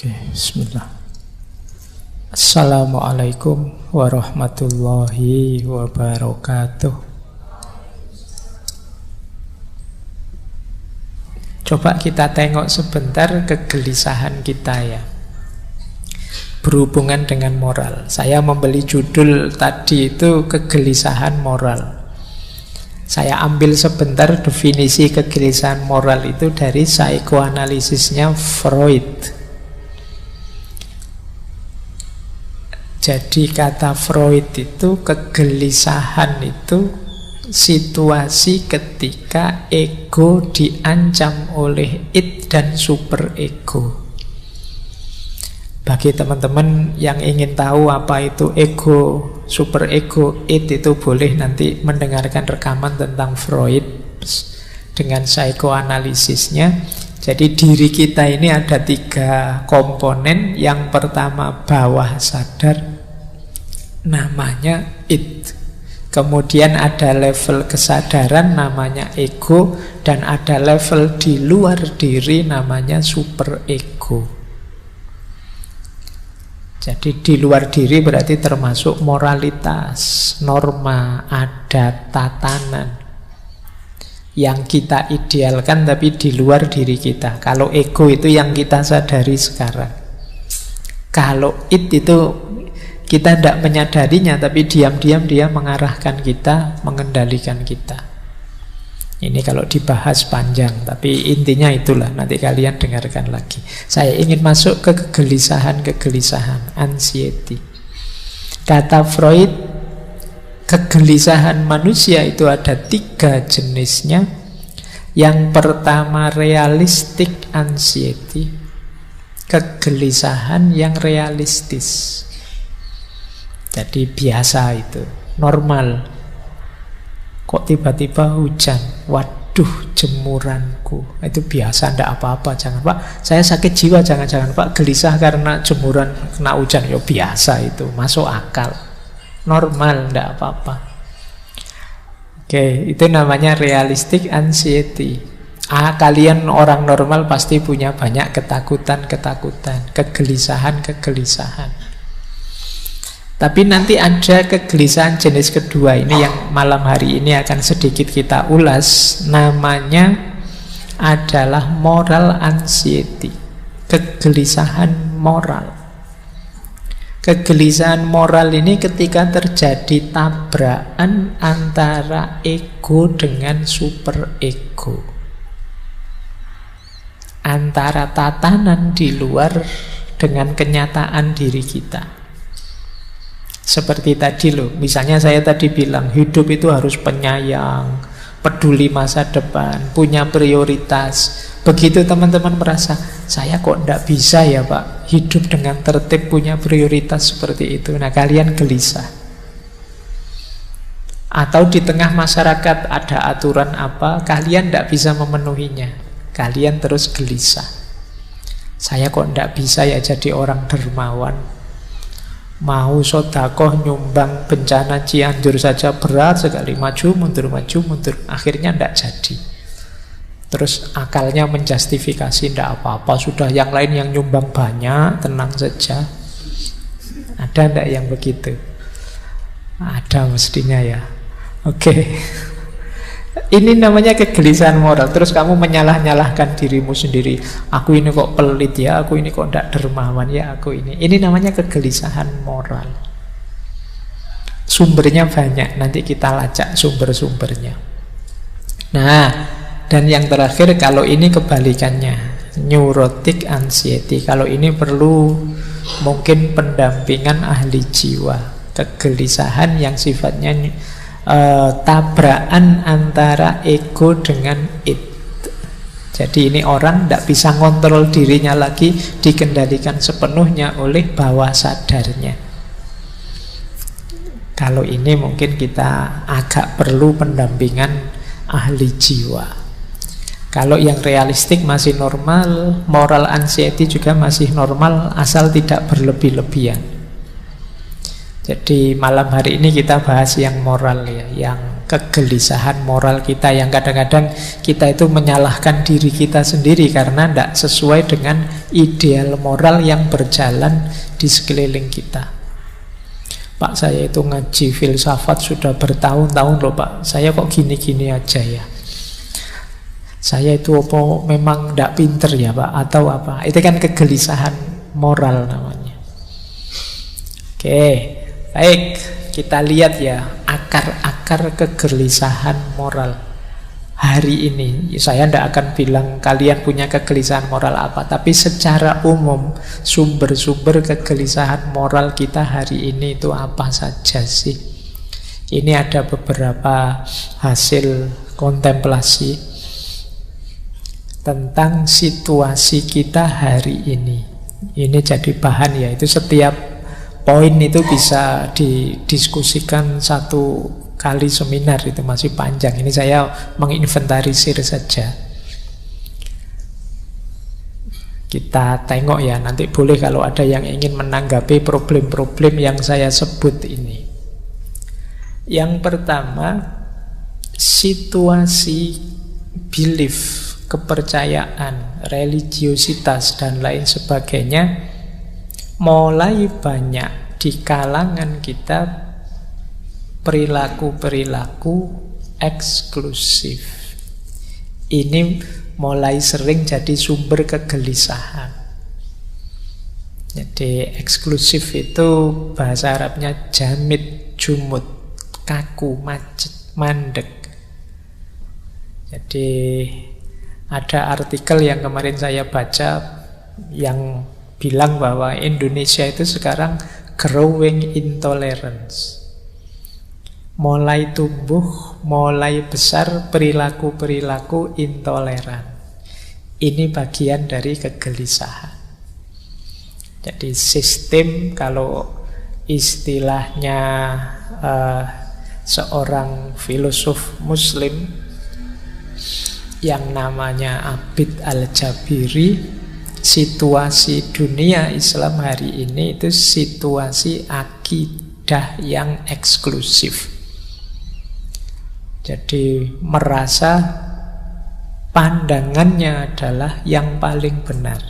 Oke, bismillah. Assalamualaikum warahmatullahi wabarakatuh. Coba kita tengok sebentar kegelisahan kita ya, berhubungan dengan moral. Saya membeli judul tadi itu kegelisahan moral. Saya ambil sebentar definisi kegelisahan moral itu dari psikoanalisisnya Freud. Jadi kata Freud itu kegelisahan itu situasi ketika ego diancam oleh id dan superego. Bagi teman-teman yang ingin tahu apa itu ego, superego, id, itu boleh nanti mendengarkan rekaman tentang Freud dengan psikoanalisisnya. Jadi diri kita ini ada 3 komponen. Yang pertama bawah sadar, namanya id. Kemudian ada level kesadaran, namanya ego. Dan ada level di luar diri, namanya superego. Jadi di luar diri berarti termasuk moralitas, norma, adat, tatanan yang kita idealkan tapi di luar diri kita. Kalau ego itu yang kita sadari sekarang. Kalau id itu kita tidak menyadarinya, tapi diam-diam dia mengarahkan kita, mengendalikan kita. Ini kalau dibahas panjang, tapi intinya itulah, nanti kalian dengarkan lagi. Saya ingin masuk ke kegelisahan, anxiety. Kata Freud, kegelisahan manusia itu ada 3 jenisnya. Yang pertama realistic anxiety, kegelisahan yang realistis. Jadi biasa itu, normal. Kok tiba-tiba hujan? Waduh, jemuranku. Itu biasa, tidak apa-apa. Jangan, Pak, saya sakit jiwa. Jangan-jangan, Pak, gelisah karena jemuran kena hujan. Ya biasa itu, masuk akal. Normal, tidak apa-apa. Oke, itu namanya realistic anxiety. Kalian orang normal pasti punya banyak ketakutan-ketakutan, kegelisahan-kegelisahan. Tapi nanti ada kegelisahan jenis kedua, ini yang malam hari ini akan sedikit kita ulas. Namanya adalah moral anxiety, kegelisahan moral. Kegelisahan moral ini ketika terjadi tabrakan antara ego dengan superego, antara tatanan di luar dengan kenyataan diri kita. Seperti tadi loh, misalnya saya tadi bilang hidup itu harus penyayang, peduli masa depan, punya prioritas. Begitu teman-teman merasa, saya kok tidak bisa ya Pak hidup dengan tertib, punya prioritas seperti itu. Nah kalian gelisah. Atau di tengah masyarakat ada aturan apa, kalian tidak bisa memenuhinya, kalian terus gelisah. Saya kok tidak bisa ya jadi orang dermawan. Mau sodakoh nyumbang bencana Cianjur saja berat sekali, maju mundur, akhirnya tidak jadi. Terus akalnya menjustifikasi, tidak apa-apa, sudah yang lain yang nyumbang banyak, tenang saja. Ada tidak yang begitu? Ada mestinya ya. Oke. Ini namanya kegelisahan moral. Terus kamu menyalah-nyalahkan dirimu sendiri. Aku ini kok pelit ya, aku ini kok tidak dermawan ya, aku ini. Ini namanya kegelisahan moral. Sumbernya banyak, nanti kita lacak sumber-sumbernya. Nah, dan yang terakhir, kalau ini kebalikannya, neurotic anxiety. Kalau ini perlu mungkin pendampingan ahli jiwa. Kegelisahan yang sifatnya tabrakan antara ego dengan id. Jadi ini orang tidak bisa ngontrol dirinya lagi, dikendalikan sepenuhnya oleh bawah sadarnya. Kalau ini mungkin kita agak perlu pendampingan ahli jiwa. Kalau yang realistik masih normal, moral anxiety juga masih normal, asal tidak berlebih-lebihan. Jadi malam hari ini kita bahas yang moral ya, yang kegelisahan moral kita yang kadang-kadang kita itu menyalahkan diri kita sendiri karena tidak sesuai dengan ideal moral yang berjalan di sekeliling kita. Pak, saya itu ngaji filsafat sudah bertahun-tahun loh Pak, saya kok gini-gini aja ya. Saya itu apa memang tidak pinter ya Pak, atau apa? Itu kan kegelisahan moral namanya. Oke, baik, kita lihat ya akar-akar kegelisahan moral hari ini. Saya tidak akan bilang kalian punya kegelisahan moral apa, tapi secara umum sumber-sumber kegelisahan moral kita hari ini itu apa saja sih? Ini ada beberapa hasil kontemplasi tentang situasi kita hari ini. Ini jadi bahan ya, itu setiap poin itu bisa didiskusikan satu kali seminar, itu masih panjang. Ini saya menginventarisir saja. Kita tengok ya, nanti boleh kalau ada yang ingin menanggapi problem-problem yang saya sebut ini. Yang pertama, situasi belief, kepercayaan, religiositas dan lain sebagainya mulai banyak di kalangan kita perilaku-perilaku eksklusif. Ini mulai sering jadi sumber kegelisahan. Jadi eksklusif itu bahasa Arabnya jamid, jumud, kaku, macet, mandek. Jadi ada artikel yang kemarin saya baca yang bilang bahwa Indonesia itu sekarang growing intolerance. Mulai tumbuh, mulai besar perilaku-perilaku intoleran. Ini bagian dari kegelisahan. Jadi sistem, kalau istilahnya seorang filosof muslim yang namanya Abid Al-Jabiri, situasi dunia Islam hari ini itu situasi akidah yang eksklusif. Jadi merasa pandangannya adalah yang paling benar.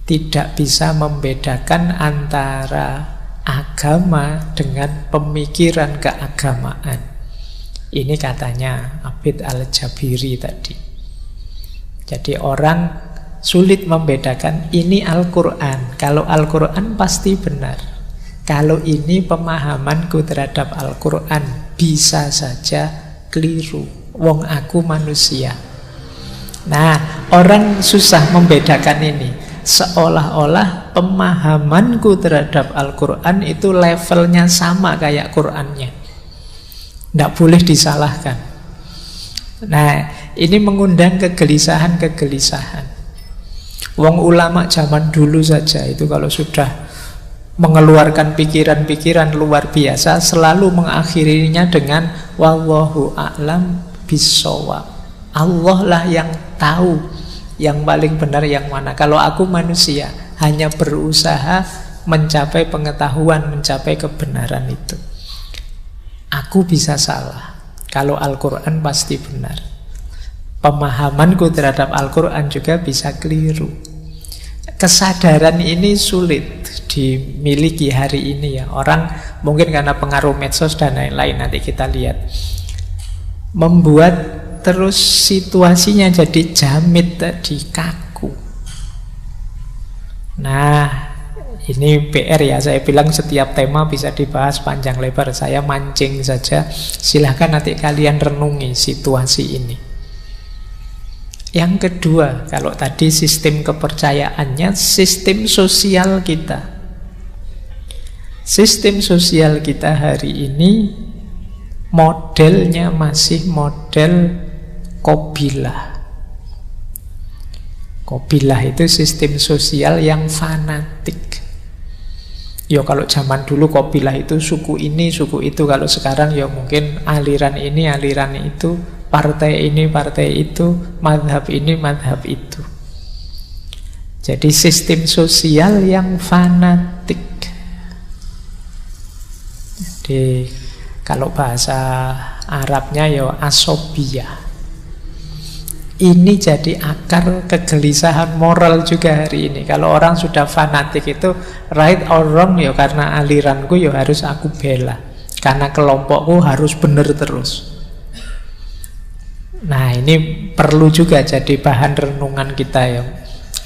Tidak bisa membedakan antara agama dengan pemikiran keagamaan. Ini katanya Abid Al-Jabiri tadi. Jadi orang sulit membedakan ini Al-Quran. Kalau Al-Quran pasti benar. Kalau ini pemahamanku terhadap Al-Quran bisa saja keliru. Wong aku manusia. Nah, orang susah membedakan ini. Seolah-olah pemahamanku terhadap Al-Quran itu levelnya sama kayak Qurannya. Tidak boleh disalahkan. Nah, ini mengundang kegelisahan-kegelisahan. Wong ulama zaman dulu saja itu kalau sudah mengeluarkan pikiran-pikiran luar biasa selalu mengakhirinya dengan wallahu a'lam bissawab. Allah lah yang tahu yang paling benar yang mana. Kalau aku manusia hanya berusaha mencapai pengetahuan, mencapai kebenaran itu. Aku bisa salah. Kalau Al-Quran pasti benar. Pemahamanku terhadap Al-Quran juga bisa keliru. Kesadaran ini sulit dimiliki hari ini ya. Orang mungkin karena pengaruh medsos dan lain-lain, nanti kita lihat, membuat terus situasinya jadi jamid tadi, kaku. Nah, ini PR ya, saya bilang setiap tema bisa dibahas panjang lebar. Saya mancing saja, silahkan nanti kalian renungi situasi ini. Yang kedua, kalau tadi sistem kepercayaannya, sistem sosial kita. Sistem sosial kita hari ini modelnya masih model Qabilah. Qabilah itu sistem sosial yang fanatik. Ya kalau zaman dulu Qabilah itu suku ini, suku itu. Kalau sekarang ya mungkin aliran ini, aliran itu, partai ini, partai itu, mazhab ini, mazhab itu. Jadi sistem sosial yang fanatik. Jadi kalau bahasa Arabnya ya asobiyah. Ini jadi akar kegelisahan moral juga hari ini. Kalau orang sudah fanatik itu, right or wrong ya karena aliranku ya harus aku bela, karena kelompokku harus benar terus. Nah ini perlu juga jadi bahan renungan kita ya.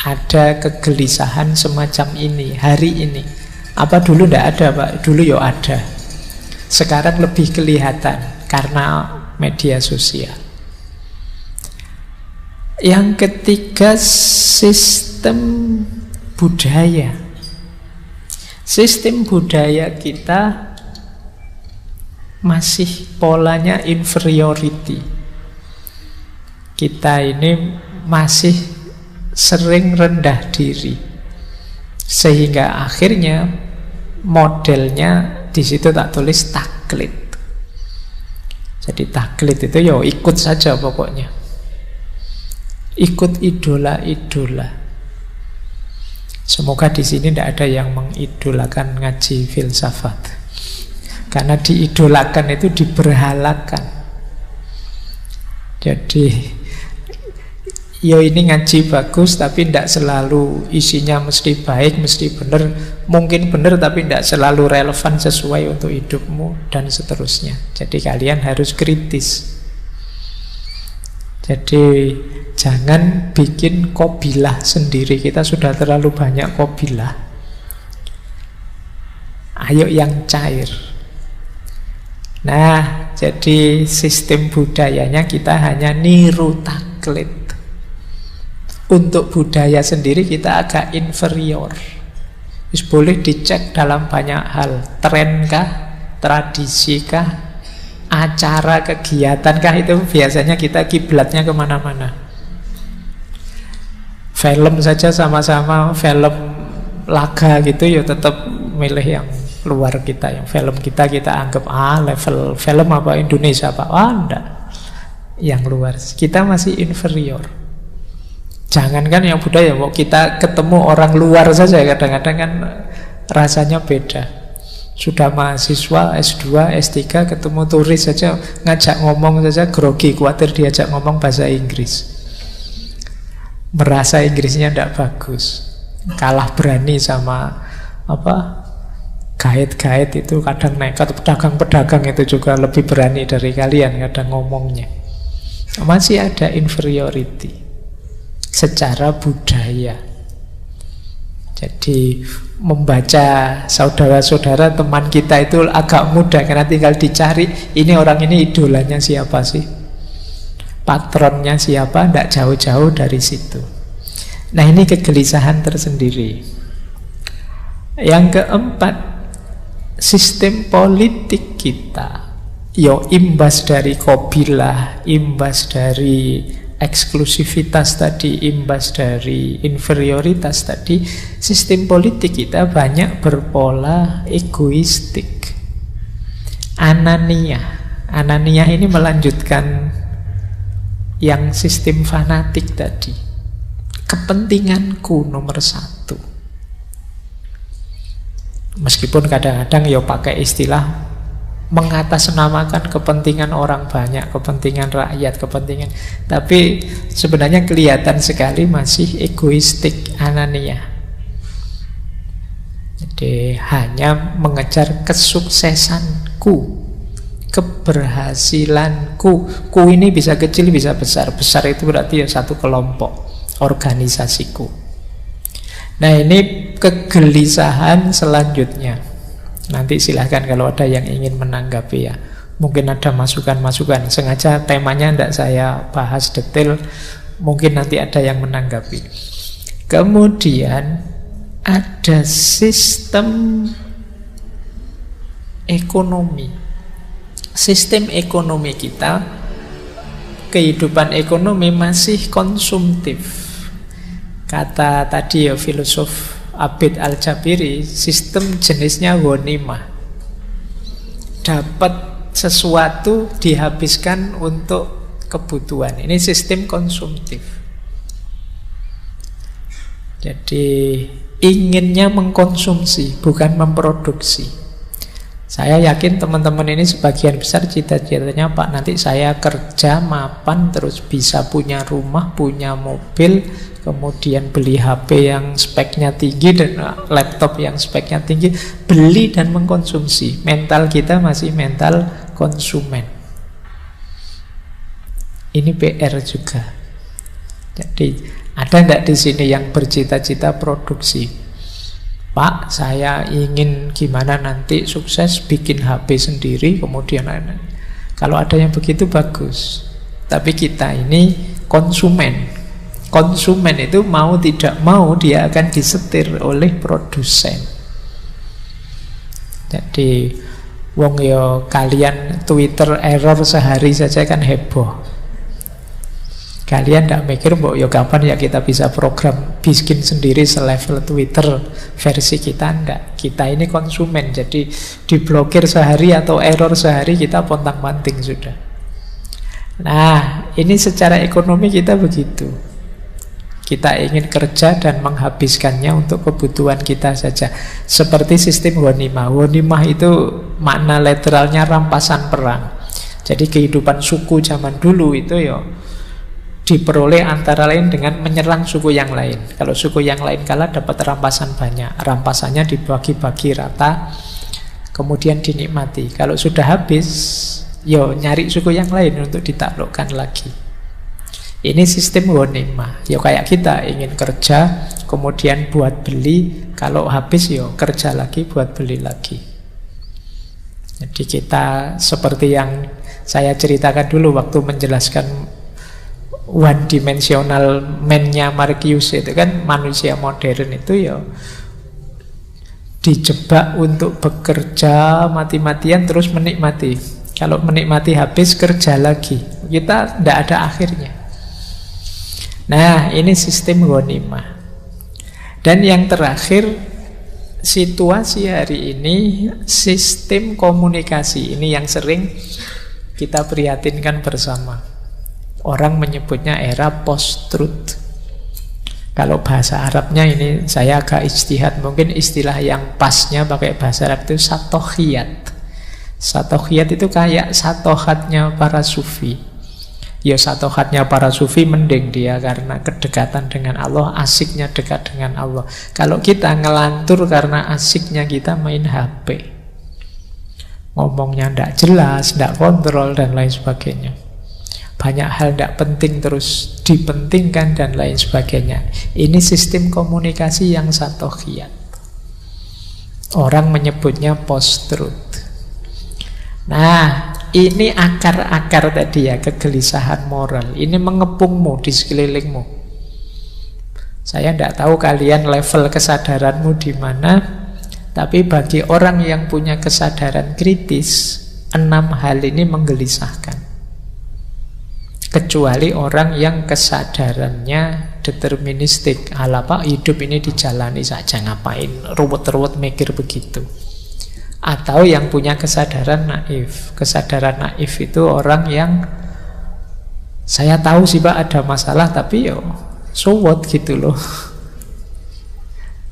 Ada kegelisahan semacam ini hari ini. Apa dulu tidak ada Pak? Dulu ya ada. Sekarang lebih kelihatan karena media sosial. Yang ketiga, sistem budaya. Sistem budaya kita masih polanya inferiority. Kita ini masih sering rendah diri, sehingga akhirnya modelnya di situ tak tulis taklid. Jadi taklid itu ya ikut saja pokoknya. Ikut idola-idola. Semoga di sini tidak ada yang mengidolakan ngaji filsafat, karena diidolakan itu diberhalakan. Jadi ya ini ngaji bagus, tapi tidak selalu isinya mesti baik, mesti benar. Mungkin benar tapi tidak selalu relevan sesuai untuk hidupmu, dan seterusnya. Jadi kalian harus kritis. Jadi jangan bikin kobilah sendiri. Kita sudah terlalu banyak kobilah. Ayo yang cair. Nah, jadi sistem budayanya kita hanya niru taklid. Untuk budaya sendiri kita agak inferior. Boleh dicek dalam banyak hal. Tren kah? Tradisi kah? Acara, kegiatan kah? Itu biasanya kita kiblatnya kemana-mana. Film saja sama-sama film laga gitu ya tetap milih yang luar kita. Yang film kita anggap level film apa Indonesia apa? Enggak. Yang luar. Kita masih inferior. Jangankan yang budaya, mau kita ketemu orang luar saja kadang-kadang kan rasanya beda. Sudah mahasiswa S2, S3 ketemu turis saja, ngajak ngomong saja grogi, khawatir diajak ngomong bahasa Inggris. Merasa Inggrisnya tidak bagus. Kalah berani sama guide-guide itu kadang nekat. Pedagang-pedagang itu juga lebih berani dari kalian kadang ngomongnya. Masih ada inferiority secara budaya. Jadi membaca saudara-saudara teman kita itu agak mudah, karena tinggal dicari ini orang ini idolanya siapa sih, patronnya siapa, tidak jauh-jauh dari situ. Nah ini kegelisahan tersendiri. Yang keempat, sistem politik kita yo imbas dari kobilah, imbas dari eksklusivitas tadi, imbas dari inferioritas tadi. Sistem politik kita banyak berpola egoistik, anania. Anania ini melanjutkan yang sistem fanatik tadi. Kepentinganku nomor satu. Meskipun kadang-kadang ya pakai istilah mengatasnamakan kepentingan orang banyak, kepentingan rakyat, kepentingan, tapi sebenarnya kelihatan sekali masih egoistik, anania. Jadi hanya mengejar kesuksesanku, keberhasilanku. Ku ini bisa kecil, bisa besar. Besar itu berarti ya satu kelompok, organisasiku. Nah ini kegelisahan selanjutnya. Nanti silahkan kalau ada yang ingin menanggapi ya. Mungkin ada masukan-masukan. Sengaja temanya tidak saya bahas detail. Mungkin nanti ada yang menanggapi. Kemudian ada sistem ekonomi. Sistem ekonomi kita, kehidupan ekonomi masih konsumtif. Kata tadi ya filosof Abid Al-Jabiri, sistem jenisnya ghanimah. Dapat sesuatu dihabiskan untuk kebutuhan. Ini sistem konsumtif. Jadi inginnya mengkonsumsi, bukan memproduksi. Saya yakin teman-teman ini sebagian besar cita-citanya, Pak, nanti saya kerja mapan terus bisa punya rumah, punya mobil, kemudian beli HP yang speknya tinggi dan laptop yang speknya tinggi, beli dan mengkonsumsi. Mental kita masih mental konsumen. Ini PR juga. Jadi ada nggak di sini yang bercita-cita produksi? Pak, saya ingin gimana nanti sukses bikin HP sendiri, kemudian kalau ada yang begitu bagus. Tapi kita ini konsumen. Konsumen itu mau tidak mau dia akan disetir oleh produsen. Jadi wong yo kalian Twitter error sehari saja kan heboh. Kalian tidak mikir mbok yo kapan ya kita bisa program bikin sendiri selevel Twitter versi kita. Enggak. Kita ini konsumen, jadi diblokir sehari atau error sehari kita pontang-panting sudah. Nah, ini secara ekonomi kita begitu. Kita ingin kerja dan menghabiskannya untuk kebutuhan kita saja. Seperti sistem ghanimah. Ghanimah itu makna literalnya rampasan perang. Jadi kehidupan suku zaman dulu itu ya diperoleh antara lain dengan menyerang suku yang lain. Kalau suku yang lain kalah dapat rampasan banyak. Rampasannya dibagi-bagi rata, kemudian dinikmati. Kalau sudah habis, yo nyari suku yang lain untuk ditaklukkan lagi. Ini sistem ghanimah. Yo kayak kita ingin kerja, kemudian buat beli. Kalau habis yo kerja lagi buat beli lagi. Jadi kita seperti yang saya ceritakan dulu waktu menjelaskan one dimensional man-nya Marcuse itu kan, manusia modern itu ya dijebak untuk bekerja mati-matian terus menikmati. Kalau menikmati habis kerja lagi, kita tidak ada akhirnya. Nah, ini sistem ghanimah. Dan yang terakhir, situasi hari ini sistem komunikasi ini yang sering kita prihatinkan bersama. Orang menyebutnya era post-truth. Kalau bahasa Arabnya ini saya agak ijtihad, mungkin istilah yang pasnya pakai bahasa Arab itu satohiyat. Satohiyat itu kayak satohatnya para sufi. Ya satohatnya para sufi mending dia karena kedekatan dengan Allah, asiknya dekat dengan Allah. Kalau kita ngelantur karena asiknya kita main HP, ngomongnya tidak jelas, tidak kontrol dan lain sebagainya. Banyak hal tidak penting terus dipentingkan dan lain sebagainya. Ini sistem komunikasi yang satohiyat. Orang menyebutnya post-truth. Nah, ini akar-akar tadi ya, kegelisahan moral. Ini mengepungmu di sekelilingmu. Saya tidak tahu kalian level kesadaranmu di mana, tapi bagi orang yang punya kesadaran kritis, 6 hal ini menggelisahkan. Kecuali orang yang kesadarannya deterministik. Apa hidup ini dijalani saja, ngapain ruwet-ruwet mikir begitu. Atau yang punya kesadaran naif. Kesadaran naif itu orang yang saya tahu sih Pak ada masalah, tapi yo so what gitu loh.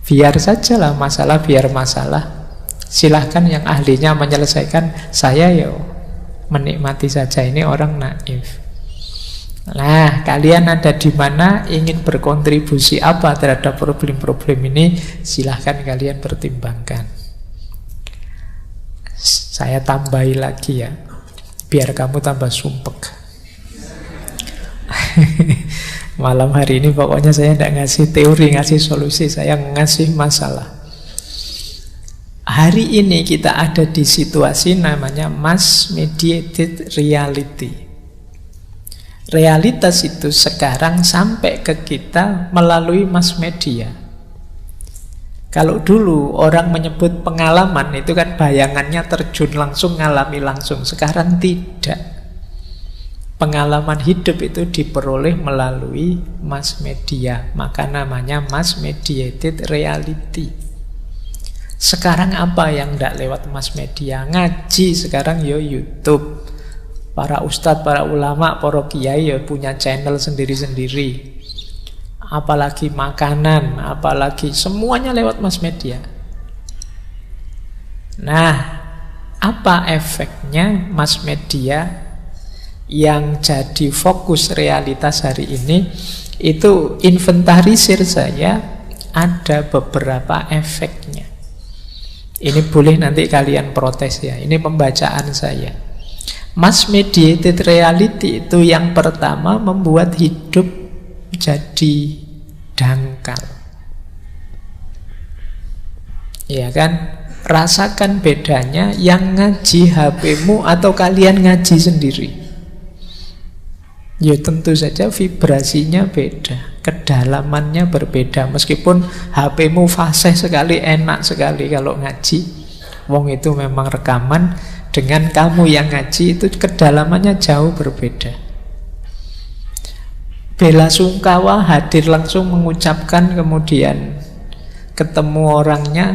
Biar saja lah masalah, biar masalah. Silahkan yang ahlinya menyelesaikan, saya yo menikmati saja. Ini orang naif. Nah, kalian ada di mana, ingin berkontribusi apa terhadap problem-problem ini, silahkan kalian pertimbangkan. Saya tambahi lagi ya, biar kamu tambah sumpek. Malam hari ini pokoknya saya tidak ngasih teori, ngasih solusi, saya ngasih masalah. Hari ini kita ada di situasi namanya mass mediated reality. Realitas itu sekarang sampai ke kita melalui mass media. Kalau dulu orang menyebut pengalaman itu kan bayangannya terjun langsung, ngalami langsung. Sekarang tidak. Pengalaman hidup itu diperoleh melalui mass media. Maka namanya mass mediated reality. Sekarang apa yang tidak lewat mass media? Ngaji sekarang yo YouTube. Para ustadz, para ulama, para kiai ya punya channel sendiri-sendiri. Apalagi makanan, apalagi semuanya lewat mass media. Nah, Apa efeknya mass media yang jadi fokus realitas hari ini? Itu inventarisir saya, ada beberapa efeknya. Ini boleh nanti kalian protes ya, ini pembacaan saya. Mass mediated reality itu yang pertama membuat hidup jadi dangkal. Ya kan? Rasakan bedanya yang ngaji HP-mu atau kalian ngaji sendiri. Ya tentu saja vibrasinya beda, kedalamannya berbeda. Meskipun HP-mu fasih sekali, enak sekali kalau ngaji, wong itu memang rekaman. Dengan kamu yang ngaji itu kedalamannya jauh berbeda. Bela sungkawa hadir langsung mengucapkan, kemudian ketemu orangnya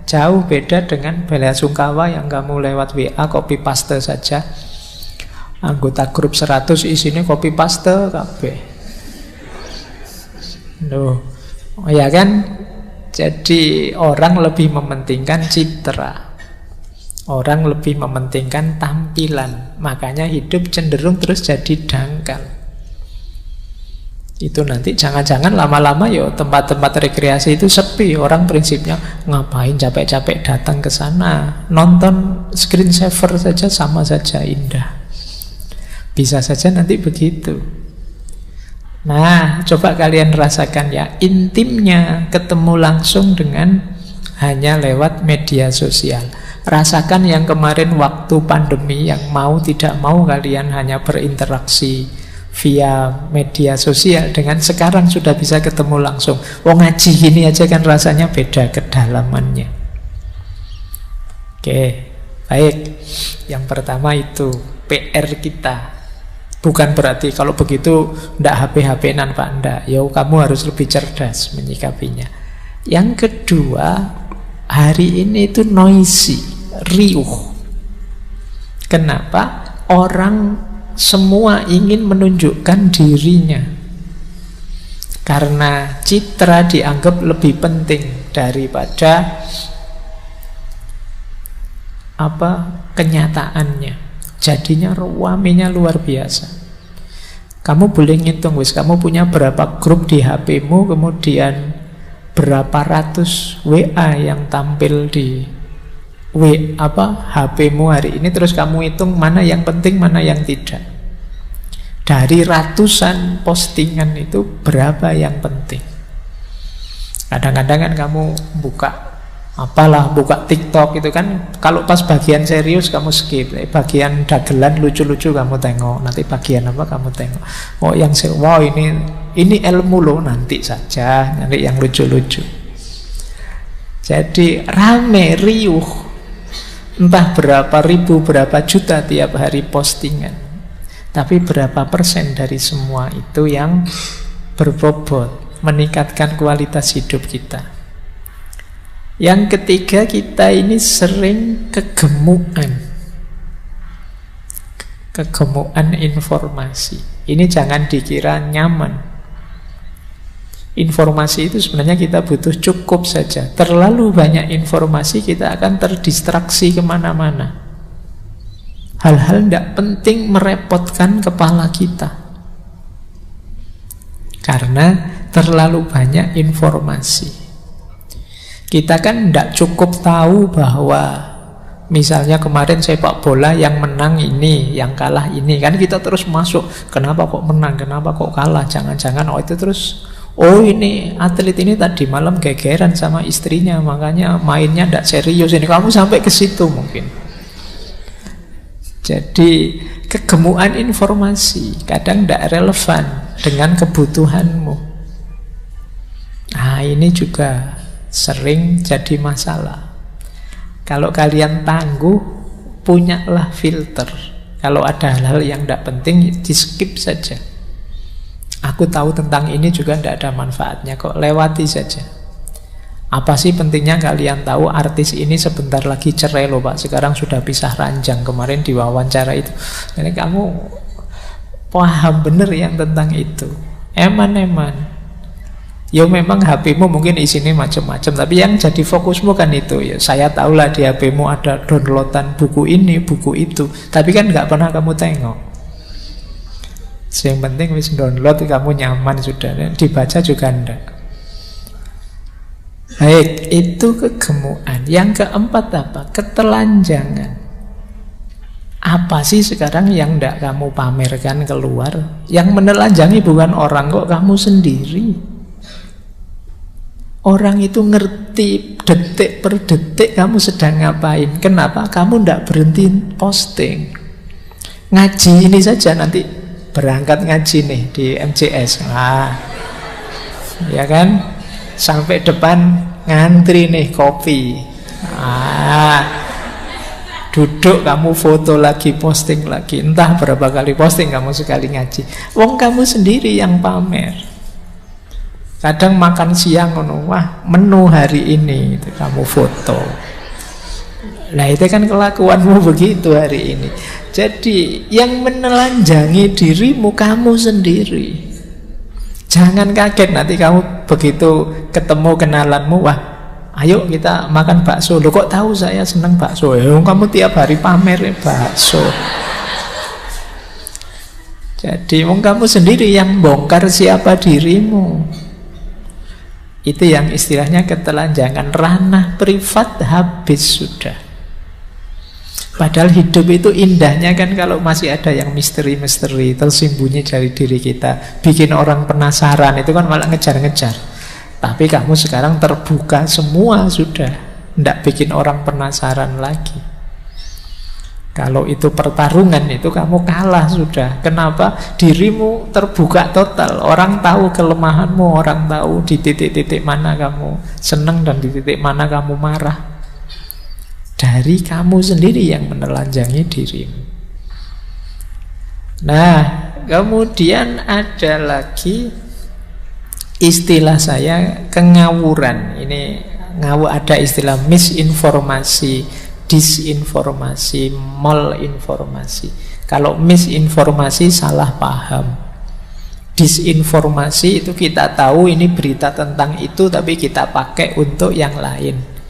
jauh beda dengan bela sungkawa yang kamu lewat WA copy paste saja. Anggota grup 100 isinya copy paste kabeh. Loh, ya kan? Jadi orang lebih mementingkan citra. Orang lebih mementingkan tampilan. Makanya hidup cenderung terus jadi dangkal. Itu nanti jangan-jangan lama-lama ya tempat-tempat rekreasi itu sepi. Orang prinsipnya ngapain capek-capek datang ke sana. Nonton screensaver saja sama saja indah. Bisa saja nanti begitu. Nah, coba kalian rasakan ya, intimnya ketemu langsung dengan hanya lewat media sosial. Rasakan yang kemarin waktu pandemi, yang mau tidak mau kalian hanya berinteraksi via media sosial, dengan sekarang sudah bisa ketemu langsung. Ngaji gini aja kan rasanya beda kedalamannya. Oke, baik. Yang pertama itu PR kita. Bukan berarti kalau begitu ndak HP-HP-nan Pak, ndak. Ya kamu harus lebih cerdas menyikapinya. Yang kedua, hari ini itu noisy, riuh. Kenapa? Orang semua ingin menunjukkan dirinya. Karena citra dianggap lebih penting daripada kenyataannya. Jadinya ruamenya luar biasa. Kamu boleh ngitung, kamu punya berapa grup di HP-mu, kemudian berapa ratus WA yang tampil di HP-mu hari ini, terus kamu hitung mana yang penting, mana yang tidak. Dari ratusan postingan itu berapa yang penting? Kadang-kadang kan kamu buka TikTok itu kan, kalau pas bagian serius kamu skip, bagian dagelan lucu-lucu kamu tengok, nanti bagian apa kamu tengok. Ini ilmu loh, nanti saja, nanti yang lucu-lucu. Jadi rame, riuh, entah berapa ribu, berapa juta tiap hari postingan. Tapi berapa persen dari semua itu yang berbobot meningkatkan kualitas hidup kita? Yang ketiga, kita ini sering kegemukan informasi. Ini jangan dikira nyaman. Informasi itu sebenarnya kita butuh cukup saja. Terlalu banyak informasi, kita akan terdistraksi kemana-mana. Hal-hal tidak penting merepotkan kepala kita. Karena terlalu banyak informasi. Kita kan tidak cukup tahu bahwa misalnya kemarin sepak bola yang menang ini, yang kalah ini. Kan kita terus masuk, kenapa kok menang, kenapa kok kalah. Jangan-jangan itu terus, ini atlet ini tadi malam gegeran sama istrinya, makanya mainnya tidak serius. Ini kamu sampai ke situ mungkin. Jadi kegemukan informasi kadang tidak relevan dengan kebutuhanmu. Nah, ini juga sering jadi masalah. Kalau kalian tangguh, punyalah filter. Kalau ada hal-hal yang tidak penting, di skip saja. Aku tahu tentang ini juga tidak ada manfaatnya kok, lewati saja. Apa sih pentingnya kalian tahu artis ini sebentar lagi cerai loh Pak, sekarang sudah pisah ranjang, kemarin diwawancara itu. Jadi kamu paham bener yang tentang itu. Eman-eman. Ya memang HP-mu mungkin isinya macam-macam, tapi yang jadi fokusmu kan itu. Ya saya tahulah di HP-mu ada downloadan buku ini, buku itu, tapi kan nggak pernah kamu tengok. Yang penting wis download, kamu nyaman sudah, dibaca juga enggak. Baik, itu kegemukan. Yang keempat apa? Ketelanjangan. Apa sih sekarang yang enggak kamu pamerkan keluar? Yang menelanjangi bukan orang kok, kamu sendiri. Orang itu ngerti detik per detik kamu sedang ngapain. Kenapa? Kamu enggak berhenti posting. Ngaji ini saja, nanti berangkat ngaji nih di MCS. Nah, ya kan? Sampai depan ngantri nih kopi. Duduk kamu foto lagi, posting lagi. Entah berapa kali posting kamu sekali ngaji. Wong kamu sendiri yang pamer. Kadang makan siang, wah menu hari ini itu kamu foto. Nah itu kan kelakuanmu begitu hari ini. Jadi yang menelanjangi dirimu kamu sendiri. Jangan kaget nanti kamu begitu ketemu kenalanmu, wah ayo kita makan bakso. Loh kok tahu saya senang bakso? Kamu tiap hari pamer bakso. Jadi kamu sendiri yang bongkar siapa dirimu. Itu yang istilahnya ketelanjangan. Ranah privat habis sudah. Padahal hidup itu indahnya kan kalau masih ada yang misteri-misteri tersembunyi dari diri kita, bikin orang penasaran, itu kan malah ngejar-ngejar. Tapi kamu sekarang terbuka semua sudah, tidak bikin orang penasaran lagi. Kalau itu pertarungan, itu kamu kalah sudah. Kenapa? Dirimu terbuka total. Orang tahu kelemahanmu, orang tahu di titik-titik mana kamu senang dan di titik mana kamu marah. Dari kamu sendiri yang menelanjangi dirimu. Nah, kemudian ada lagi istilah saya kengawuran. Ini ada istilah misinformasi, disinformasi, malinformasi. Kalau misinformasi salah paham. Disinformasi itu kita tahu ini berita tentang itu, tapi kita pakai untuk yang lain.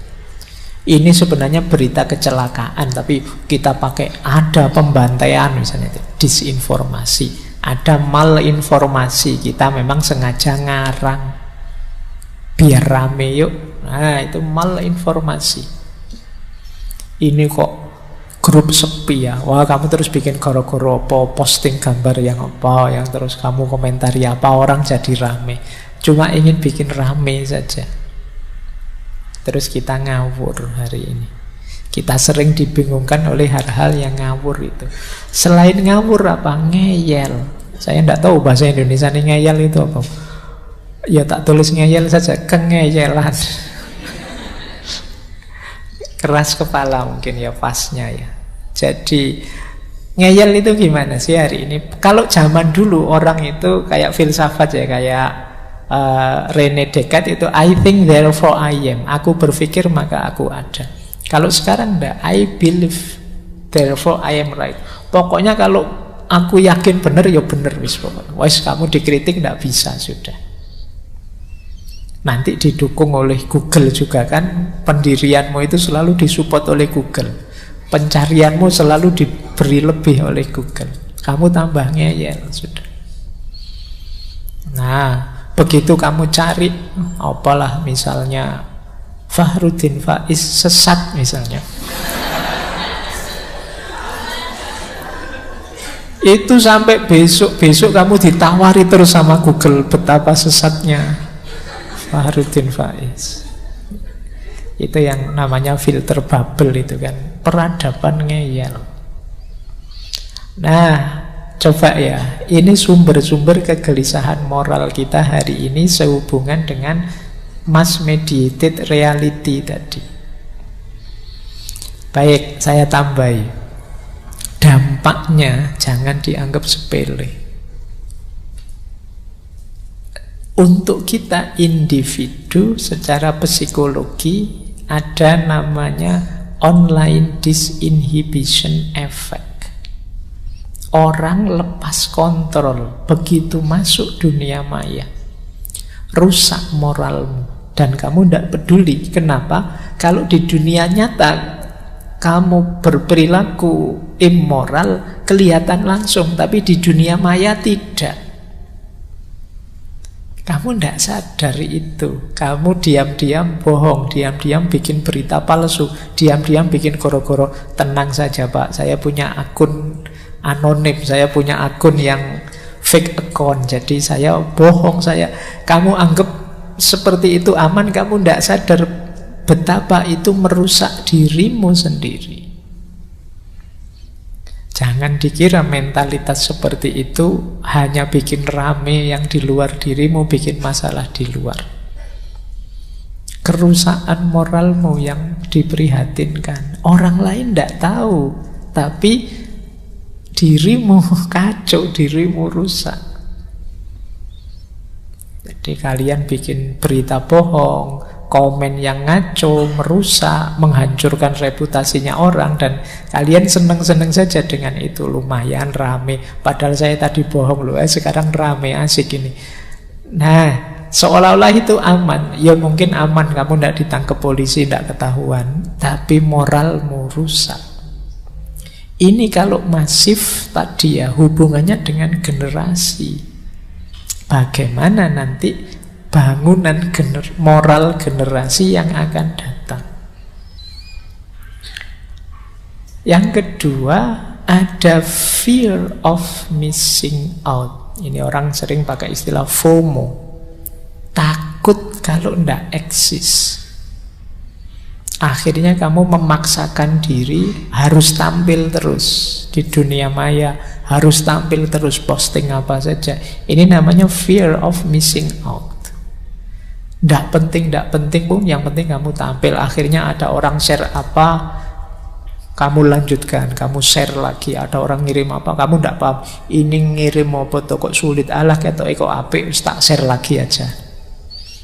Ini sebenarnya berita kecelakaan, tapi kita pakai ada pembantaian misalnya itu. Disinformasi. Ada malinformasi, kita memang sengaja ngarang biar rame yuk. Nah itu malinformasi. Ini kok grup sepi ya, wah kamu terus bikin goro-goro apa, posting gambar yang apa, yang terus kamu komentari apa, orang jadi rame. Cuma ingin bikin rame saja. Terus kita ngawur hari ini. Kita sering dibingungkan oleh hal-hal yang ngawur itu. Selain ngawur apa? Ngeyel. Saya tidak tahu bahasa Indonesia ini ngeyel itu apa. Ya tak tulis ngeyel saja, kengeyelan. Keras kepala mungkin ya pasnya ya. Jadi ngeyel itu gimana sih hari ini? Kalau zaman dulu orang itu kayak filsafat ya, kayak René Descartes itu I think therefore I am. Aku berpikir maka aku ada. Kalau sekarang enggak, I believe therefore I am right. Pokoknya kalau aku yakin benar ya benar wis pokoknya. Wis kamu dikritik enggak bisa sudah. Nanti didukung oleh Google juga kan. Pendirianmu itu selalu disupport oleh Google. Pencarianmu selalu diberi lebih oleh Google. Kamu tambah ngeyel sudah. Nah, begitu kamu cari apalah misalnya Fakhruddin Faiz sesat misalnya, itu sampai besok kamu ditawari terus sama Google betapa sesatnya Fakhruddin Faiz. Itu yang namanya filter bubble itu kan, peradaban ngeyel. Nah coba ya, ini sumber-sumber kegelisahan moral kita hari ini sehubungan dengan mass mediated reality tadi. Baik, saya tambahi. Dampaknya jangan dianggap sepele. Untuk kita individu secara psikologi ada namanya online disinhibition effect. Orang lepas kontrol begitu masuk dunia maya. rusak moralmu. Dan kamu tidak peduli. Kenapa? Kalau di dunia nyata kamu berperilaku immoral, kelihatan langsung. Tapi di dunia maya tidak. Kamu tidak sadar itu. Kamu diam-diam bohong, diam-diam bikin berita palsu, diam-diam bikin goro-goro. Tenang saja Pak, saya punya akun anonim, saya punya akun yang fake account, jadi saya bohong. Kamu anggap seperti itu aman, kamu tidak sadar betapa itu merusak dirimu sendiri. Jangan dikira mentalitas seperti itu hanya bikin rame yang di luar dirimu, bikin masalah di luar. Kerusakan moralmu yang diprihatinkan. Orang lain tidak tahu, tapi dirimu kacau, dirimu rusak. Jadi kalian bikin berita bohong, komen yang ngaco, merusak, menghancurkan reputasinya orang, dan kalian seneng-seneng saja dengan itu. Lumayan rame, padahal saya tadi bohong loh, sekarang rame, asik ini. Nah, seolah-olah itu aman. Ya mungkin aman, kamu tidak ditangkap polisi, tidak ketahuan, tapi moralmu rusak. Ini kalau masif tadi ya, hubungannya dengan generasi. Bagaimana nanti bangunan moral generasi yang akan datang. Yang kedua, ada fear of missing out. Ini orang sering pakai istilah FOMO. Takut kalau tidak eksis. Akhirnya kamu memaksakan diri harus tampil terus di dunia maya, harus tampil terus, posting apa saja. Ini namanya fear of missing out. Tidak penting pun, yang penting kamu tampil. Akhirnya ada orang share apa, kamu lanjutkan, kamu share lagi. Ada orang ngirim apa, kamu tidak paham, ini ngirim apa tuh kok sulit, alah ketok kok apik, tak share lagi aja.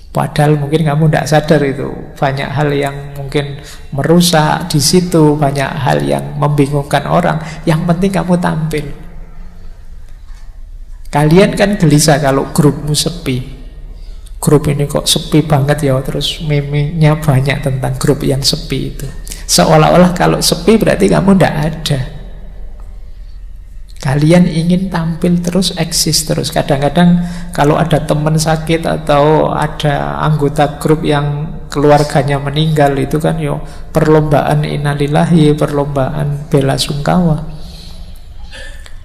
Padahal mungkin kamu tidak sadar itu banyak hal yang mungkin merusak di situ, banyak hal yang membingungkan orang. Yang penting kamu tampil. Kalian kan gelisah kalau grupmu sepi. Grup ini kok sepi banget ya, terus meme-nya banyak tentang grup yang sepi itu. Seolah-olah kalau sepi berarti kamu tidak ada. Kalian ingin tampil terus, eksis terus. Kadang-kadang kalau ada teman sakit atau ada anggota grup yang keluarganya meninggal, itu kan yo perlombaan innalillahi, perlombaan bela sungkawa.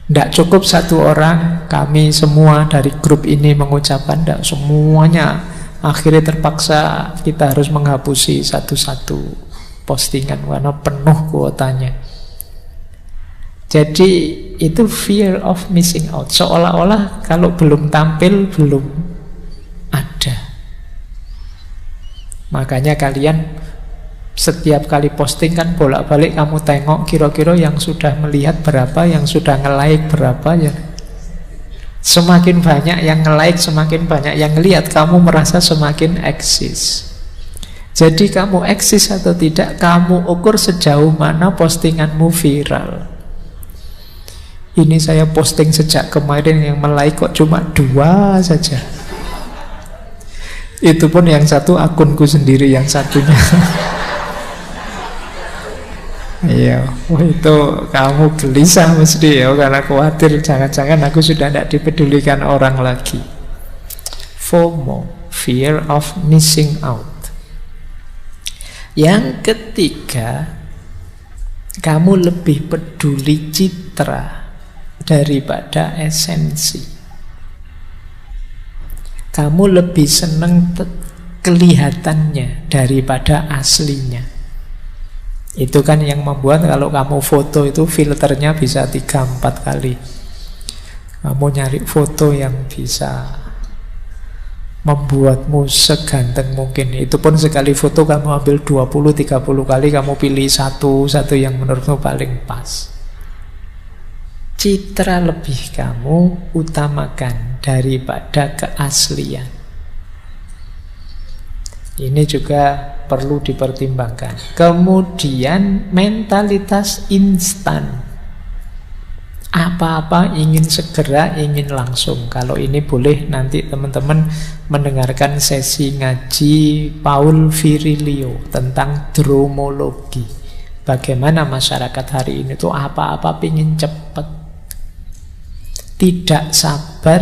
Tidak cukup satu orang, kami semua dari grup ini mengucapkan, tidak, semuanya. Akhirnya terpaksa kita harus menghapusi satu-satu postingan karena penuh kuotanya. Jadi itu fear of missing out. Seolah-olah kalau belum tampil, belum ada. Makanya kalian setiap kali posting kan bolak-balik kamu tengok kira-kira yang sudah melihat berapa, yang sudah nge-like berapa ya. Semakin banyak yang nge-like, semakin banyak yang lihat, kamu merasa semakin eksis. Jadi kamu eksis atau tidak, kamu ukur sejauh mana postinganmu viral. Ini saya posting sejak kemarin, yang like kok cuma 2 saja. Itu pun yang satu akunku sendiri, yang satunya iya, itu kamu gelisah mesti ya, karena khawatir jangan-jangan aku sudah tidak dipedulikan orang lagi. FOMO, fear of missing out. Yang ketiga, kamu lebih peduli citra daripada esensi. Kamu lebih senang kelihatannya daripada aslinya. Itu kan yang membuat kalau kamu foto itu filternya bisa 3-4 kali. Kamu nyari foto yang bisa membuatmu seganteng mungkin. Itu pun sekali foto kamu ambil 20-30 kali, kamu pilih satu yang menurutmu paling pas. Citra lebih kamu utamakan daripada keaslian. Ini juga perlu dipertimbangkan. Kemudian mentalitas instan. Apa-apa ingin segera, ingin langsung. Kalau ini boleh nanti teman-teman mendengarkan sesi ngaji Paul Virilio tentang dromologi. Bagaimana masyarakat hari ini tuh apa-apa ingin cepat, tidak sabar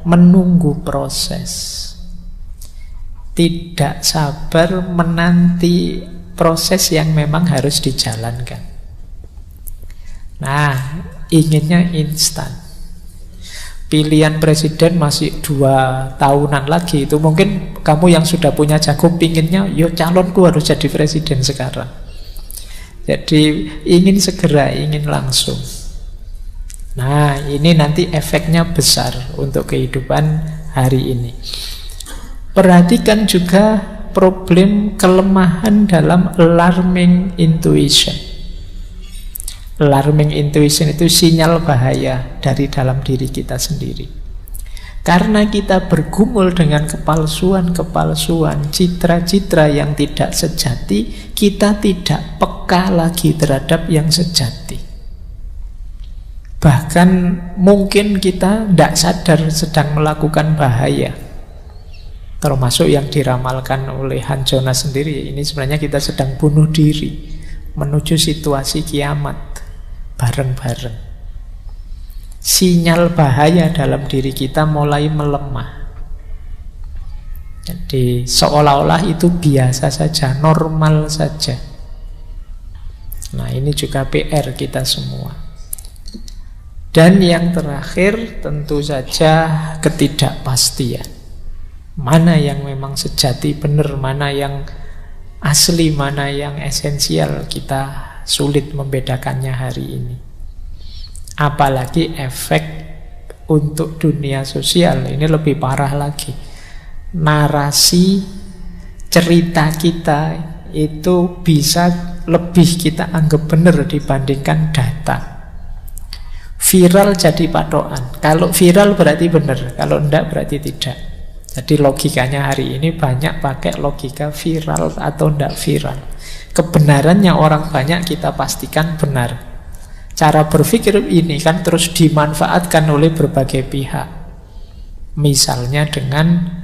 menunggu proses, tidak sabar menanti proses yang memang harus dijalankan. Nah, inginnya instan. Pilihan presiden masih 2 tahunan lagi. Itu mungkin kamu yang sudah punya jagung pinginnya, yo calonku harus jadi presiden sekarang. Jadi ingin segera, ingin langsung. Nah, ini nanti efeknya besar untuk kehidupan hari ini. Perhatikan juga problem kelemahan dalam alarming intuition. Alarming intuition itu sinyal bahaya dari dalam diri kita sendiri. Karena kita bergumul dengan kepalsuan-kepalsuan, citra-citra yang tidak sejati, kita tidak peka lagi terhadap yang sejati. Bahkan mungkin kita tidak sadar sedang melakukan bahaya. Termasuk yang diramalkan oleh Han Jonas sendiri. Ini sebenarnya kita sedang bunuh diri menuju situasi kiamat bareng-bareng. Sinyal bahaya dalam diri kita mulai melemah. Jadi seolah-olah itu biasa saja, normal saja. Nah, ini juga PR kita semua. Dan yang terakhir tentu saja ketidakpastian. Mana yang memang sejati benar, mana yang asli, mana yang esensial, kita sulit membedakannya hari ini. Apalagi efek untuk dunia sosial, ini lebih parah lagi. Narasi cerita kita itu bisa lebih kita anggap benar dibandingkan data. Viral jadi patokan. Kalau viral berarti benar, kalau enggak berarti tidak. Jadi logikanya hari ini banyak pakai logika viral atau enggak viral. Kebenarannya orang banyak kita pastikan benar. Cara berpikir ini kan terus dimanfaatkan oleh berbagai pihak. Misalnya dengan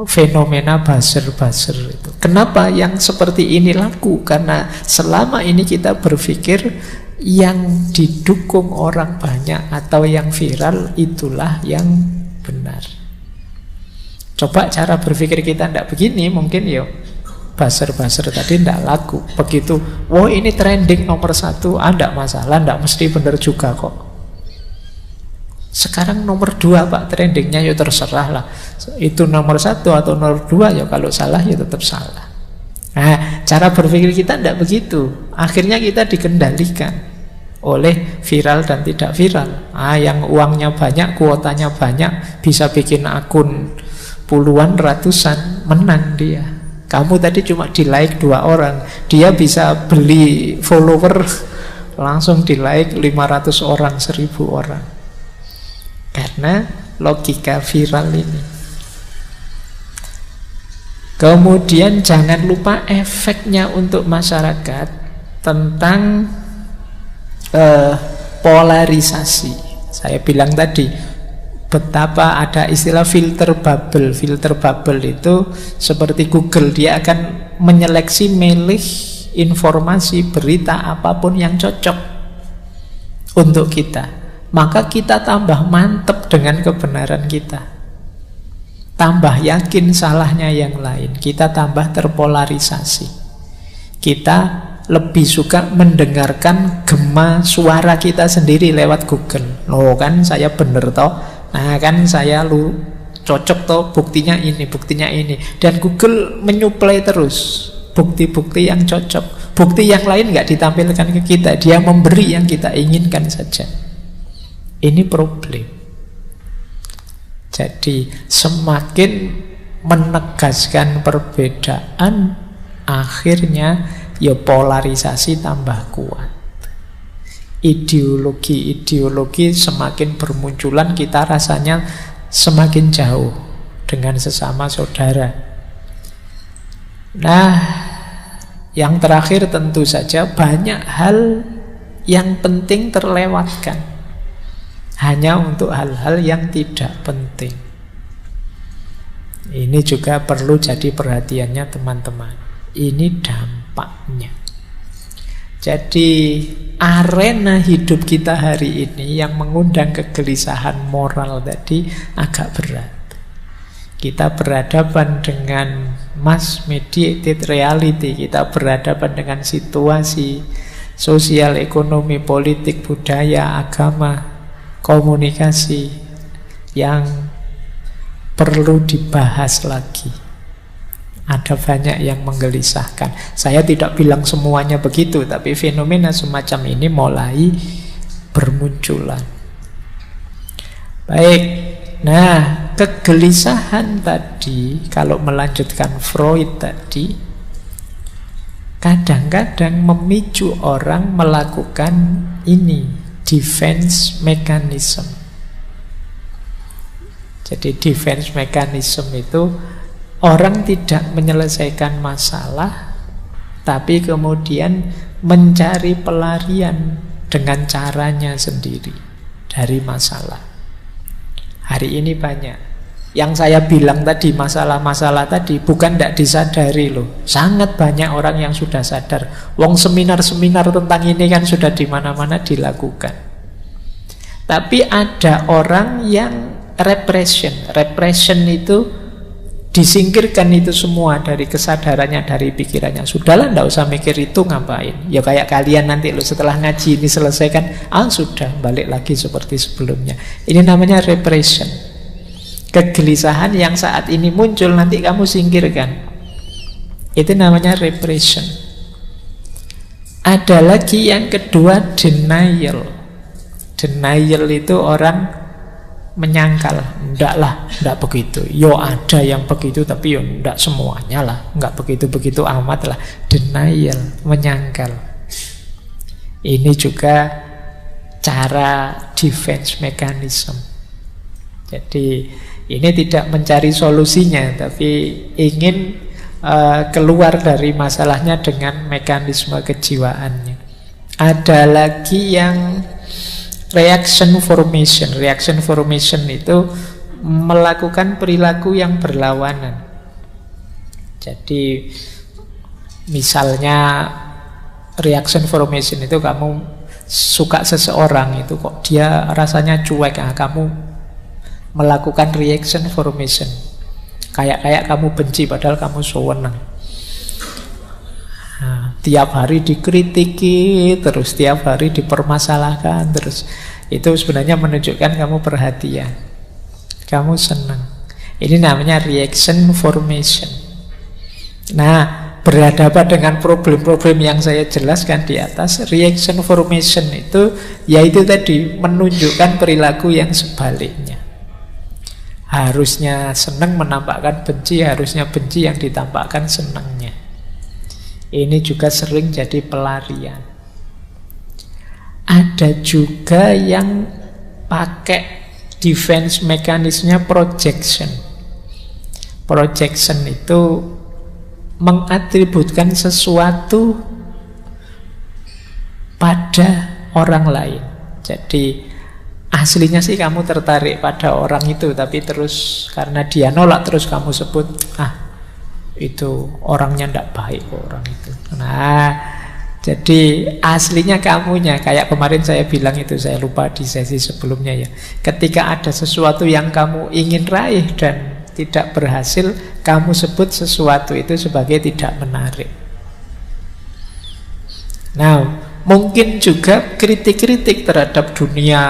fenomena buzzer-buzzer itu. Kenapa yang seperti ini laku? Karena selama ini kita berpikir yang didukung orang banyak atau yang viral itulah yang benar. Coba cara berpikir kita tidak begini, mungkin ya buzzer-buzzer tadi tidak laku. Begitu, wah ini trending nomor 1, tidak masalah, tidak mesti benar juga kok. Sekarang nomor 2 Pak trendingnya, ya terserah lah. Itu nomor 1 atau nomor 2, ya kalau salah ya tetap salah. Nah, cara berpikir kita tidak begitu. Akhirnya kita dikendalikan oleh viral dan tidak viral. Yang uangnya banyak, kuotanya banyak, bisa bikin akun puluhan, ratusan, menang dia. Kamu tadi cuma di like 2 orang, dia bisa beli follower langsung di like 500 orang, 1000 orang. Karena logika viral ini. Kemudian jangan lupa efeknya untuk masyarakat tentang polarisasi. Saya bilang tadi betapa ada istilah filter bubble. Filter bubble itu seperti Google, dia akan menyeleksi, milih informasi, berita apapun yang cocok untuk kita. Maka kita tambah mantep dengan kebenaran kita, tambah yakin salahnya yang lain, kita tambah terpolarisasi. Kita lebih suka mendengarkan gema suara kita sendiri lewat Google. Loh kan saya bener toh, nah kan saya lu cocok toh, buktinya ini, buktinya ini. Dan Google menyuplai terus bukti-bukti yang cocok. Bukti yang lain nggak ditampilkan ke kita, dia memberi yang kita inginkan saja. Ini problem. Jadi semakin menegaskan perbedaan, akhirnya ya polarisasi tambah kuat. Ideologi-ideologi semakin bermunculan, kita rasanya semakin jauh dengan sesama saudara. Nah, yang terakhir tentu saja banyak hal yang penting terlewatkan. hanya untuk hal-hal yang tidak penting. Ini juga perlu jadi perhatiannya teman-teman. Ini dampaknya. Jadi arena hidup kita hari ini yang mengundang kegelisahan moral tadi agak berat. Kita berhadapan dengan mass mediated reality, kita berhadapan dengan situasi sosial, ekonomi, politik, budaya, agama, komunikasi yang perlu dibahas lagi. Ada banyak yang menggelisahkan. Saya tidak bilang semuanya begitu, tapi fenomena semacam ini mulai bermunculan. Baik, nah kegelisahan tadi, kalau melanjutkan Freud tadi, kadang-kadang memicu orang melakukan ini, defense mechanism. Jadi defense mechanism itu orang tidak menyelesaikan masalah, tapi kemudian mencari pelarian dengan caranya sendiri dari masalah. Hari ini banyak. Yang saya bilang tadi, masalah-masalah tadi bukan tidak disadari loh. Sangat banyak orang yang sudah sadar. Wong seminar-seminar tentang ini kan sudah di mana-mana dilakukan. Tapi ada orang yang repression itu disingkirkan itu semua dari kesadarannya, dari pikirannya. Sudahlah, tidak usah mikir itu, ngapain. Ya kayak kalian nanti lo setelah ngaji ini selesaikan, sudah balik lagi seperti sebelumnya. Ini namanya repression. Kegelisahan yang saat ini muncul nanti kamu singkirkan. Itu namanya repression. Ada lagi yang kedua, denial. Denial itu orang menyangkal, enggak begitu. Yo ada yang begitu, tapi yo enggak semuanya lah, enggak begitu-begitu amat lah. Denial, menyangkal. Ini juga cara defense mechanism. Jadi ini tidak mencari solusinya, tapi ingin keluar dari masalahnya dengan mekanisme kejiwaannya. Ada lagi yang reaction formation. Reaction formation itu melakukan perilaku yang berlawanan. Jadi misalnya reaction formation itu kamu suka seseorang itu kok dia rasanya cuek, kamu melakukan reaction formation. Kayak kamu benci padahal kamu senang. Tiap hari dikritiki, terus tiap hari dipermasalahkan, terus itu sebenarnya menunjukkan kamu perhatian, kamu senang. Ini namanya reaction formation. Nah, berhadapan dengan problem-problem yang saya jelaskan di atas, reaction formation itu yaitu tadi menunjukkan perilaku yang sebaliknya. Harusnya senang menampakkan benci, harusnya benci yang ditampakkan senangnya. Ini juga sering jadi pelarian. Ada juga yang pakai defense mekanismenya projection. Projection itu mengatributkan sesuatu pada orang lain. Jadi aslinya sih kamu tertarik pada orang itu, tapi terus karena dia nolak terus kamu sebut, itu orangnya tidak baik orang itu. Nah, jadi aslinya kamunya, kayak kemarin saya bilang itu, saya lupa di sesi sebelumnya ya. Ketika ada sesuatu yang kamu ingin raih dan tidak berhasil, kamu sebut sesuatu itu sebagai tidak menarik. Nah, mungkin juga kritik-kritik terhadap dunia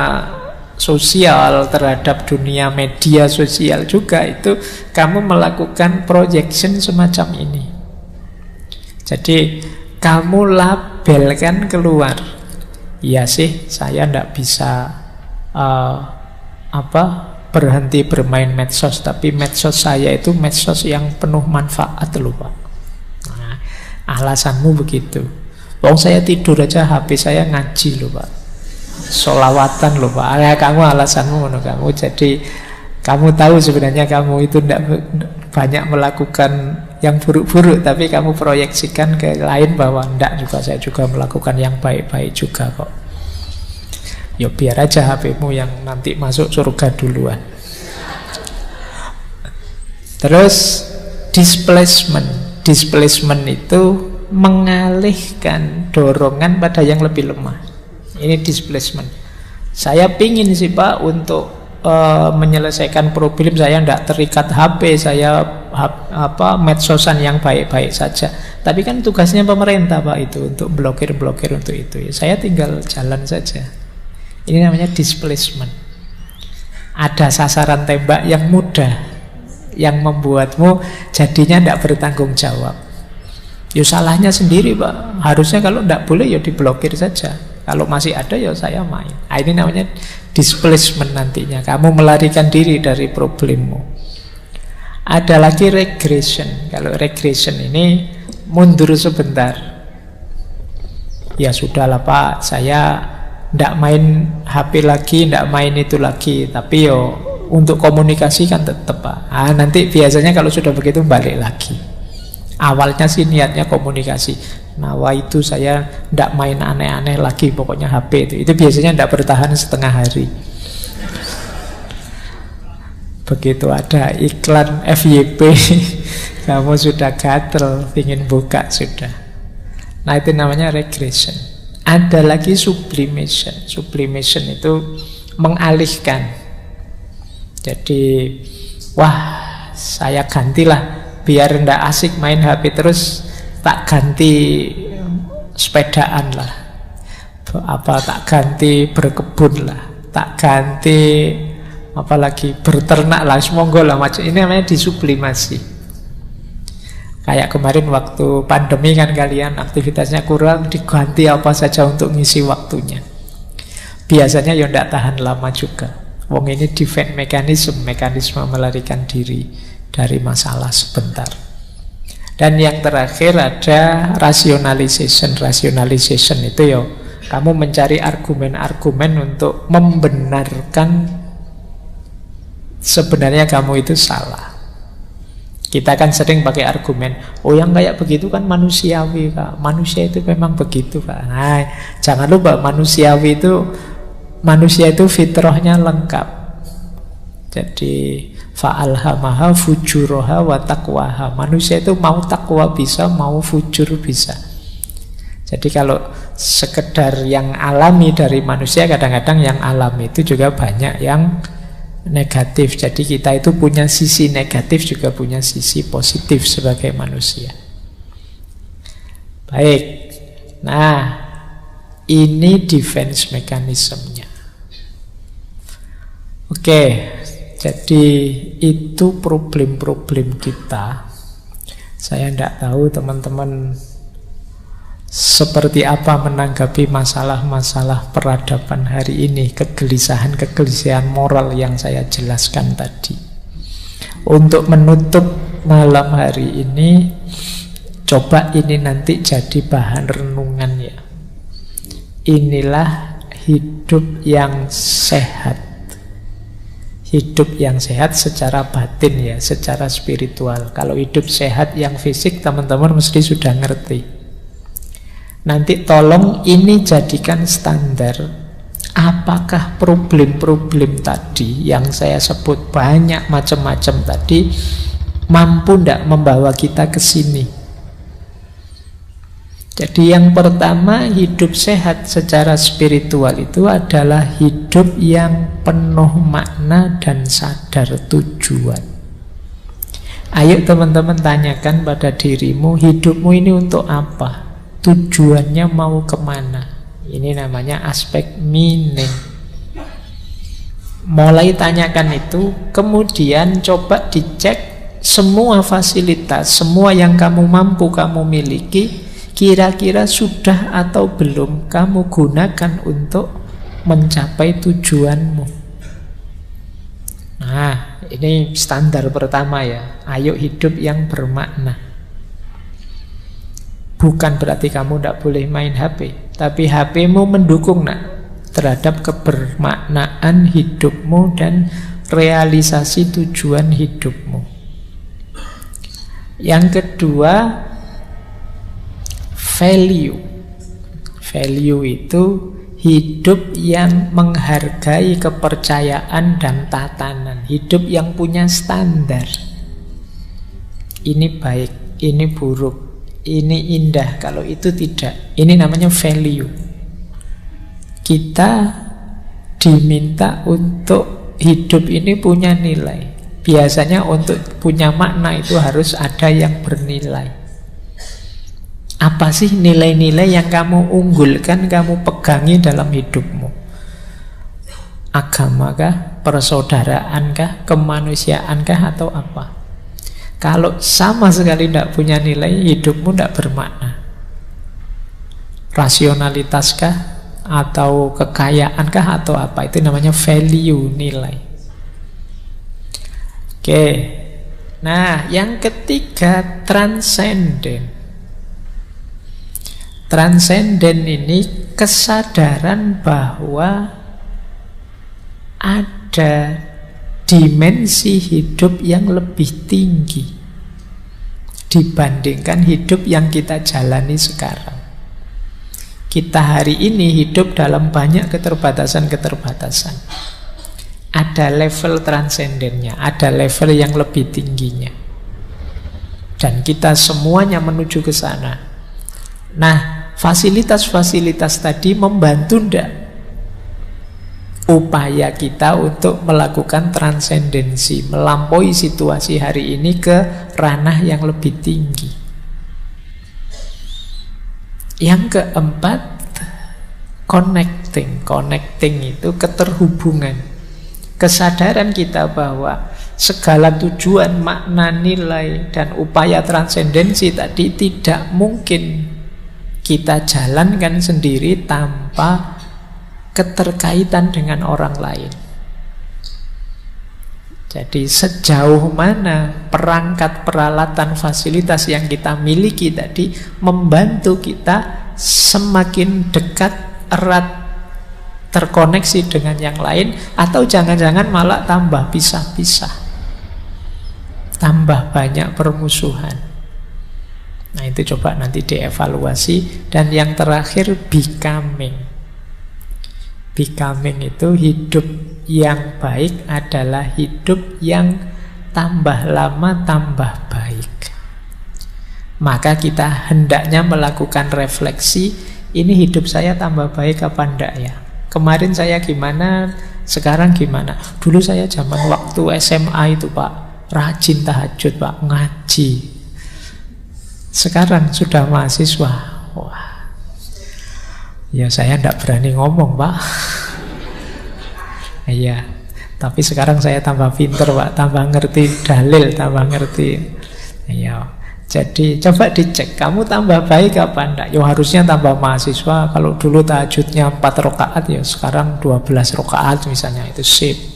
sosial, terhadap dunia media sosial juga itu kamu melakukan projection semacam ini. Jadi kamu labelkan keluar, iya sih saya tidak bisa berhenti bermain medsos, tapi medsos saya itu medsos yang penuh manfaat loh Pak. Nah, alasanmu begitu. Wong saya tidur aja HP saya ngaji loh Pak, sholawatan loh Pak. Kamu alasanmu loh kamu. Jadi kamu tahu sebenarnya kamu itu tidak banyak melakukan yang buruk-buruk, tapi kamu proyeksikan ke lain bahwa tidak juga, saya juga melakukan yang baik-baik juga kok. Ya biar aja HP-mu yang nanti masuk surga duluan. Terus displacement. Displacement itu mengalihkan dorongan pada yang lebih lemah. Ini displacement. Saya pingin sih Pak untuk menyelesaikan problem saya, tidak terikat HP, saya medsosan yang baik-baik saja. Tapi kan tugasnya pemerintah Pak itu untuk blokir untuk itu. Saya tinggal jalan saja. Ini namanya displacement. Ada sasaran tembak yang mudah, yang membuatmu jadinya tidak bertanggung jawab. Ya salahnya sendiri Pak. Harusnya kalau tidak boleh ya diblokir saja. Kalau masih ada ya saya main. Nah, ini namanya displacement nantinya. Kamu melarikan diri dari problemmu. Ada lagi regression. Kalau regression ini mundur sebentar. Ya sudahlah Pak, saya tidak main HP lagi, tidak main itu lagi. Tapi yo untuk komunikasi kan tetap Pak. Nanti biasanya kalau sudah begitu balik lagi. Awalnya sih niatnya komunikasi. Nah, itu saya tidak main aneh-aneh lagi, pokoknya HP itu. Itu biasanya tidak bertahan setengah hari. Begitu ada iklan FYP, kamu sudah gatel, ingin buka sudah. Nah, itu namanya regression. Ada lagi sublimation. Sublimation itu mengalihkan. Jadi, wah, saya gantilah. Biar ndak asik main HP terus, tak ganti sepedaan lah, tak ganti berkebun lah, tak ganti apalagi berternak lah, semonggo lah macam ini. Namanya disublimasi. Kayak kemarin waktu pandemi kan kalian aktivitasnya kurang, diganti apa saja untuk ngisi waktunya. Biasanya ya ndak tahan lama juga. Wong ini defense mekanisme melarikan diri dari masalah sebentar. Dan yang terakhir ada rationalization. Rationalization itu ya kamu mencari argumen-argumen untuk membenarkan sebenarnya kamu itu salah. Kita kan sering pakai argumen, oh yang kayak begitu kan manusiawi Kak, manusia itu memang begitu Kak. Nah, jangan lupa manusia itu fitrahnya lengkap. Jadi fa'alhamaha fujuroha wa taqwaha. Manusia itu mau takwa bisa, mau fujur bisa. Jadi kalau sekedar yang alami dari manusia, kadang-kadang yang alami itu juga banyak yang negatif. Jadi kita itu punya sisi negatif, juga punya sisi positif sebagai manusia. Baik. Nah, ini defense mekanismenya. Oke. Jadi itu problem-problem kita. Saya tidak tahu teman-teman seperti apa menanggapi masalah-masalah peradaban hari ini, kegelisahan-kegelisahan moral yang saya jelaskan tadi. Untuk menutup malam hari ini, coba ini nanti jadi bahan renungan ya. Inilah hidup yang sehat. Hidup yang sehat secara batin ya, secara spiritual. Kalau hidup sehat yang fisik, teman-teman mesti sudah ngerti. Nanti tolong ini jadikan standar. Apakah problem-problem tadi yang saya sebut banyak macam-macam tadi mampu tidak membawa kita ke sini? Jadi yang pertama, hidup sehat secara spiritual itu adalah hidup yang penuh makna dan sadar tujuan. Ayo teman-teman tanyakan pada dirimu, hidupmu ini untuk apa? Tujuannya mau kemana? Ini namanya aspek meaning. Mulai tanyakan itu, kemudian coba dicek semua fasilitas, semua yang kamu mampu kamu miliki, kira-kira sudah atau belum kamu gunakan untuk mencapai tujuanmu. Nah, ini standar pertama ya. Ayo hidup yang bermakna. Bukan berarti kamu tidak boleh main HP, tapi HP-mu mendukung terhadap kebermaknaan hidupmu dan realisasi tujuan hidupmu. Yang kedua, value. Value itu hidup yang menghargai kepercayaan dan tatanan, hidup yang punya standar. Ini baik, ini buruk, ini indah, kalau itu tidak. Ini namanya value. Kita diminta untuk hidup ini punya nilai. Biasanya untuk punya makna itu harus ada yang bernilai. Apa sih nilai-nilai yang kamu unggulkan, kamu pegangi dalam hidupmu? Agama kah? Persaudaraan kah? Kemanusiaan kah? Atau apa? Kalau sama sekali tidak punya nilai, hidupmu tidak bermakna. Rasionalitas kah? Atau kekayaan kah? Atau apa? Itu namanya value, nilai. Oke. Nah, yang ketiga, transenden. Transenden ini kesadaran bahwa ada dimensi hidup yang lebih tinggi dibandingkan hidup yang kita jalani sekarang. Kita hari ini hidup dalam banyak keterbatasan-keterbatasan. Ada level transendennya, ada level yang lebih tingginya. Dan kita semuanya menuju ke sana. Nah, fasilitas-fasilitas tadi membantu ndak upaya kita untuk melakukan transendensi, melampaui situasi hari ini ke ranah yang lebih tinggi. Yang keempat, connecting. Connecting itu keterhubungan. Kesadaran kita bahwa segala tujuan, makna, nilai, dan upaya transendensi tadi tidak mungkin kita jalankan sendiri tanpa keterkaitan dengan orang lain. Jadi sejauh mana perangkat, peralatan, fasilitas yang kita miliki tadi membantu kita semakin dekat, erat, terkoneksi dengan yang lain, atau jangan-jangan malah tambah pisah-pisah, tambah banyak permusuhan. Nah, itu coba nanti dievaluasi. Dan yang terakhir, becoming. Becoming itu hidup yang baik adalah hidup yang tambah lama tambah baik. Maka kita hendaknya melakukan refleksi, ini hidup saya tambah baik apa enggak ya? Kemarin saya gimana, sekarang gimana? Dulu saya zaman waktu SMA itu Pak, rajin tahajud Pak, ngaji. Sekarang sudah mahasiswa, wah, ya saya tidak berani ngomong Pak. Iya, tapi sekarang saya tambah pinter Pak, tambah ngerti dalil, tambah ngerti. Iya, jadi coba dicek, kamu tambah baik apa enggak? Ya harusnya tambah mahasiswa. Kalau dulu tahajudnya 4 rakaat, ya sekarang 12 rakaat misalnya, itu sip.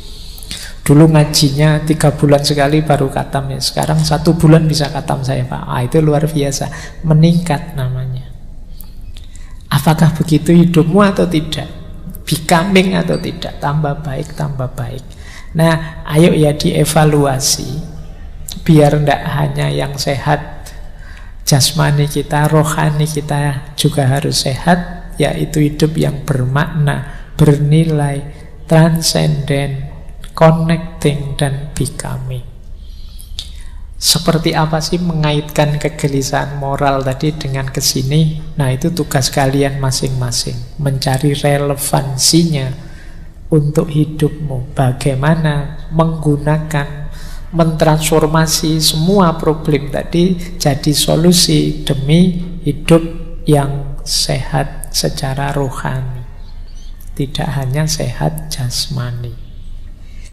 Dulu ngajinya 3 bulan sekali baru khatam, ya sekarang 1 bulan bisa khatam saya Pak. Itu luar biasa, meningkat namanya. Apakah begitu hidupmu atau tidak? Becoming atau tidak? Tambah baik, tambah baik. Nah, ayo ya dievaluasi, biar tidak hanya yang sehat jasmani kita, rohani kita juga harus sehat, yaitu hidup yang bermakna, bernilai, transenden, connecting, dan becoming. Seperti apa sih mengaitkan kegelisahan moral tadi dengan kesini? Nah, itu tugas kalian masing-masing, mencari relevansinya untuk hidupmu. Bagaimana menggunakan, mentransformasi semua problem tadi jadi solusi demi hidup yang sehat secara rohani, tidak hanya sehat jasmani.